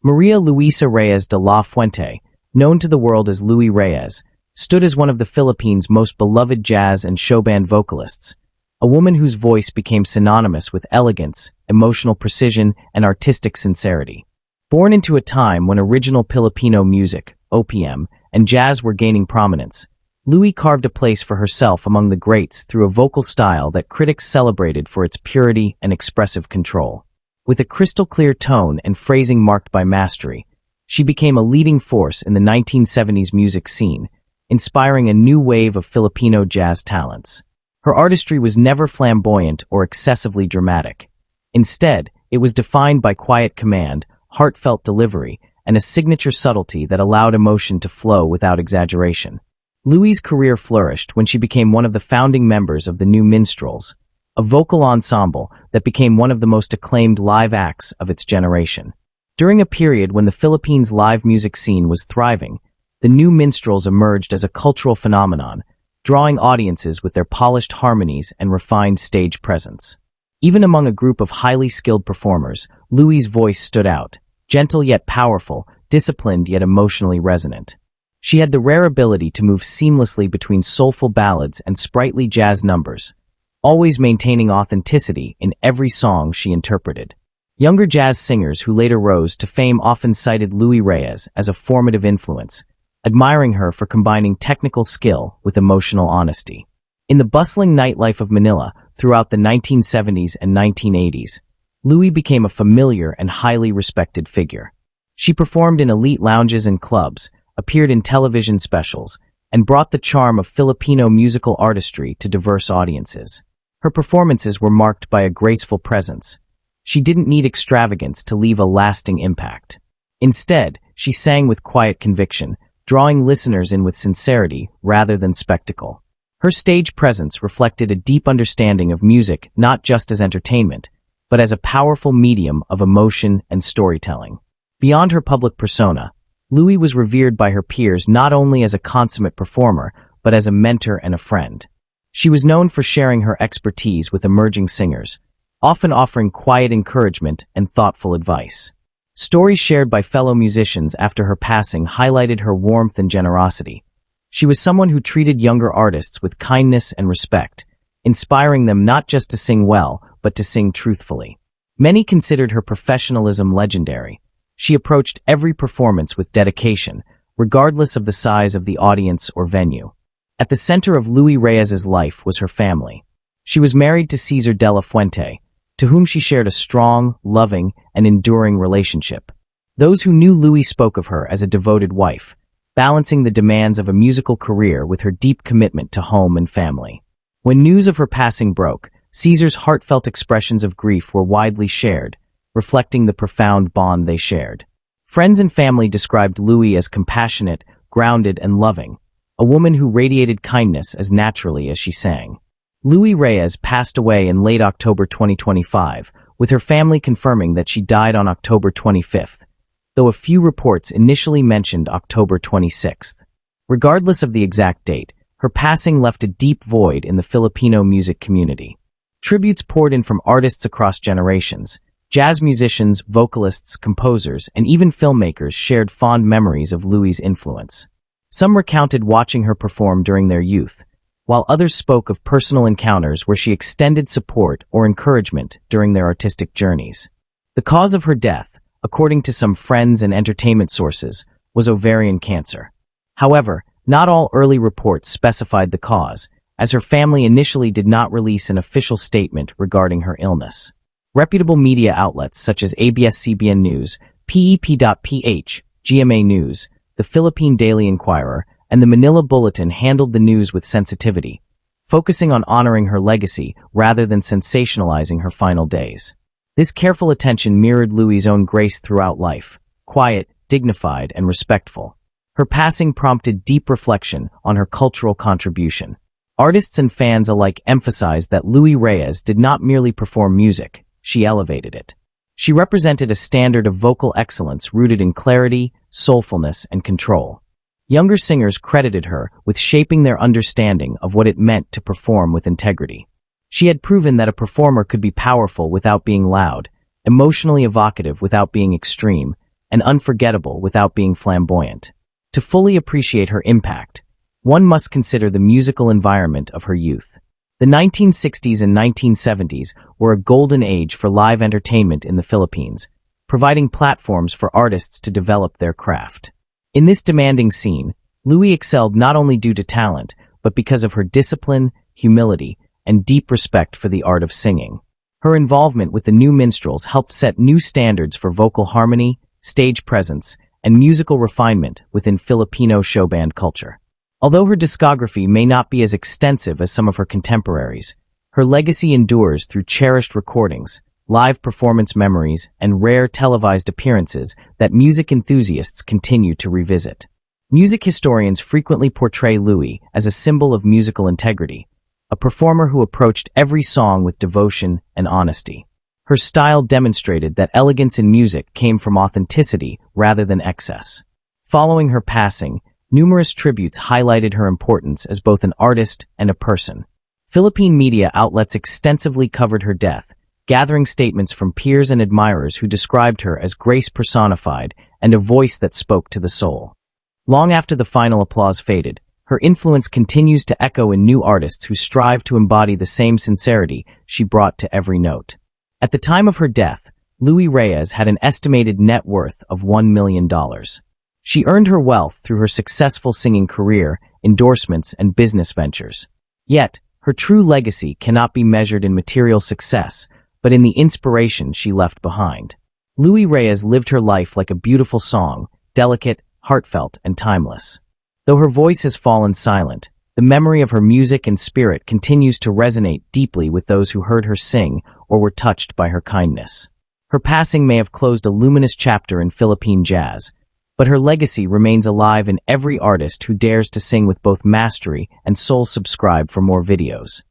Maria Luisa Reyes de la Fuente, known to the world as Louie Reyes, stood as one of the Philippines' most beloved jazz and showband vocalists, a woman whose voice became synonymous with elegance, emotional precision, and artistic sincerity. Born into a time when original Pilipino music, OPM, and jazz were gaining prominence, Louie carved a place for herself among the greats through a vocal style that critics celebrated for its purity and expressive control. With a crystal-clear tone and phrasing marked by mastery, she became a leading force in the 1970s music scene, inspiring a new wave of Filipino jazz talents. Her artistry was never flamboyant or excessively dramatic. Instead, it was defined by quiet command, heartfelt delivery, and a signature subtlety that allowed emotion to flow without exaggeration. Louie's career flourished when she became one of the founding members of the New Minstrels, a vocal ensemble that became one of the most acclaimed live acts of its generation. During a period when the Philippines' live music scene was thriving, the New Minstrels emerged as a cultural phenomenon, drawing audiences with their polished harmonies and refined stage presence. Even among a group of highly skilled performers, Louie's voice stood out, gentle yet powerful, disciplined yet emotionally resonant. She had the rare ability to move seamlessly between soulful ballads and sprightly jazz numbers, always maintaining authenticity in every song she interpreted. Younger jazz singers who later rose to fame often cited Louie Reyes as a formative influence, admiring her for combining technical skill with emotional honesty. In the bustling nightlife of Manila throughout the 1970s and 1980s, Louie became a familiar and highly respected figure. She performed in elite lounges and clubs, appeared in television specials, and brought the charm of Filipino musical artistry to diverse audiences. Her performances were marked by a graceful presence. She didn't need extravagance to leave a lasting impact. Instead, she sang with quiet conviction, drawing listeners in with sincerity rather than spectacle. Her stage presence reflected a deep understanding of music not just as entertainment, but as a powerful medium of emotion and storytelling. Beyond her public persona, Louie was revered by her peers not only as a consummate performer, but as a mentor and a friend. She was known for sharing her expertise with emerging singers, often offering quiet encouragement and thoughtful advice. Stories shared by fellow musicians after her passing highlighted her warmth and generosity. She was someone who treated younger artists with kindness and respect, inspiring them not just to sing well, but to sing truthfully. Many considered her professionalism legendary. She approached every performance with dedication, regardless of the size of the audience or venue. At the center of Louie Reyes's life was her family. She was married to Cesar de la Fuente, to whom she shared a strong, loving, and enduring relationship. Those who knew Louie spoke of her as a devoted wife, balancing the demands of a musical career with her deep commitment to home and family. When news of her passing broke, Cesar's heartfelt expressions of grief were widely shared, reflecting the profound bond they shared. Friends and family described Louie as compassionate, grounded, and loving, a woman who radiated kindness as naturally as she sang. Louie Reyes passed away in late October 2025, with her family confirming that she died on October 25th, though a few reports initially mentioned October 26th. Regardless of the exact date, her passing left a deep void in the Filipino music community. Tributes poured in from artists across generations. Jazz musicians, vocalists, composers, and even filmmakers shared fond memories of Louie's influence. Some recounted watching her perform during their youth, while others spoke of personal encounters where she extended support or encouragement during their artistic journeys. The cause of her death, according to some friends and entertainment sources, was ovarian cancer. However, not all early reports specified the cause, as her family initially did not release an official statement regarding her illness. Reputable media outlets such as ABS-CBN News, PEP.PH, GMA News, the Philippine Daily Inquirer, and the Manila Bulletin handled the news with sensitivity, focusing on honoring her legacy rather than sensationalizing her final days. This careful attention mirrored Louie's own grace throughout life, quiet, dignified, and respectful. Her passing prompted deep reflection on her cultural contribution. Artists and fans alike emphasized that Louie Reyes did not merely perform music, she elevated it. She represented a standard of vocal excellence rooted in clarity, soulfulness, and control. Younger singers credited her with shaping their understanding of what it meant to perform with integrity. She had proven that a performer could be powerful without being loud, emotionally evocative without being extreme, and unforgettable without being flamboyant. To fully appreciate her impact, one must consider the musical environment of her youth. The 1960s and 1970s were a golden age for live entertainment in the Philippines, providing platforms for artists to develop their craft. In this demanding scene, Louie excelled not only due to talent, but because of her discipline, humility, and deep respect for the art of singing. Her involvement with the new minstrels helped set new standards for vocal harmony, stage presence, and musical refinement within Filipino showband culture. Although her discography may not be as extensive as some of her contemporaries, her legacy endures through cherished recordings, live performance memories, and rare televised appearances that music enthusiasts continue to revisit. Music historians frequently portray Louie as a symbol of musical integrity, a performer who approached every song with devotion and honesty. Her style demonstrated that elegance in music came from authenticity rather than excess. Following her passing, numerous tributes highlighted her importance as both an artist and a person. Philippine media outlets extensively covered her death, gathering statements from peers and admirers who described her as grace personified and a voice that spoke to the soul. Long after the final applause faded, her influence continues to echo in new artists who strive to embody the same sincerity she brought to every note. At the time of her death, Louie Reyes had an estimated net worth of $1 million. She earned her wealth through her successful singing career, endorsements, and business ventures. Yet, her true legacy cannot be measured in material success, but in the inspiration she left behind. Louie Reyes lived her life like a beautiful song, delicate, heartfelt, and timeless. Though her voice has fallen silent, the memory of her music and spirit continues to resonate deeply with those who heard her sing or were touched by her kindness. Her passing may have closed a luminous chapter in Philippine jazz, but her legacy remains alive in every artist who dares to sing with both mastery and soul. Subscribe for more videos.